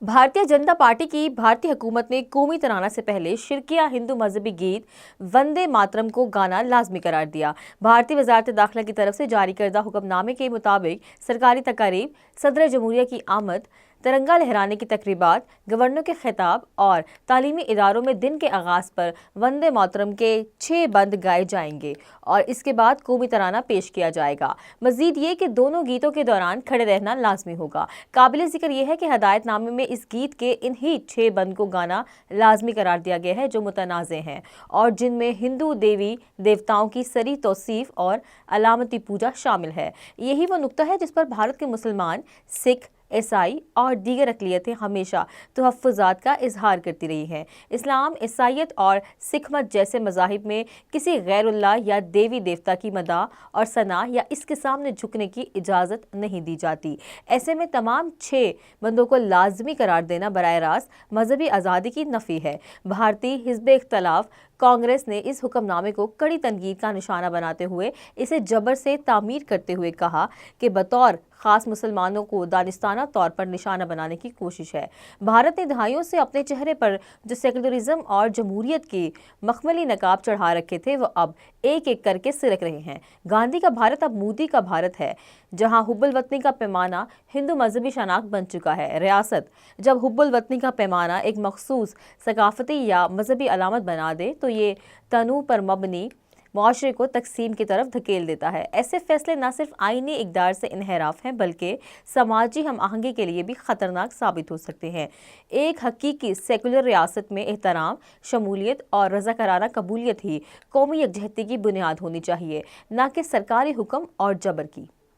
Bharatiya Janata party की भारतीय हुकूमत ने कौमी तराना से पहले शिरकिया हिंदू मजहबी गीत वंदे मातरम को गाना लाजमी करार दिया। भारतीय वजारत दाखिला की तरफ से जारी करदा हुक्मनामे के मुताबिक सरकारी तकारीब, सदर जमहूरिया की आमद, तिरंगा लहराने की तकरीबात, गवर्नर के खिताब और तालीमी इदारों में दिन के आगाज़ पर वंदे मातरम के 6 बंद गाए जाएंगे और इसके बाद कौमी तराना पेश किया जाएगा। मजीद ये कि दोनों गीतों के दौरान खड़े रहना लाजमी होगा। काबिल जिक्र यह है कि हदायतनामे में इस गीत के इन्हीं 6 बंद को गाना लाजमी करार दिया गया है जो मुतनाज़े हैं और जिनमें हिंदू देवी देवताओं की सरी तौसीफ और अलामती पूजा शामिल है। यही वो नुक्ता है जिस पर भारत के मुसलमान, सिख, ईसाई और दीगर अक़लियतें हमेशा तहफ़्फ़ुज़ात का इजहार करती रही हैं। इस्लाम, ईसाईयत और सिख मत जैसे मज़ाहिब में किसी गैरुल्लाह या देवी देवता की मदाह और सना या इसके सामने झुकने की इजाज़त नहीं दी जाती। ऐसे में तमाम 6 बंदों को लाजमी करार देना बराह रास्त मजहबी आज़ादी की नफ़ी है। भारतीय हिज़्ब इख्तिलाफ कांग्रेस ने इस हुक्मनामे को कड़ी तनकीद का निशाना बनाते हुए इसे जबर से तामीर करते हुए कहा कि बतौर खास मुसलमानों को दानिस्ताना तौर पर निशाना बनाने की कोशिश है। भारत ने दहाइयों से अपने चेहरे पर जो सेकुलरिज्म और जमहूरियत के मखमली नकाब चढ़ा रखे थे वो अब एक एक करके सिरक रहे हैं। गांधी का भारत अब मोदी का भारत है, जहां हुब्बुल वतनी का पैमाना हिंदू मजहबी शनाख्त बन चुका है। रियासत जब हुब्बुल वतनी का पैमाना एक मखसूस सकाफती या मजहबी अलामत बना दे तो ये तनू पर मबनी मुआशरे को तकसीम की तरफ धकेल देता है। ऐसे फैसले न सिर्फ आईनी इक़दार से इन्हिराफ हैं बल्कि समाजी हम आहंगी के लिए भी ख़तरनाक साबित हो सकते हैं। एक हकीकी सेकुलर रियासत में एहतराम, शमूलियत और रज़ाकाराना कबूलियत ही कौमी यकजहती की बुनियाद होनी चाहिए, न कि सरकारी हुक्म और जबर की।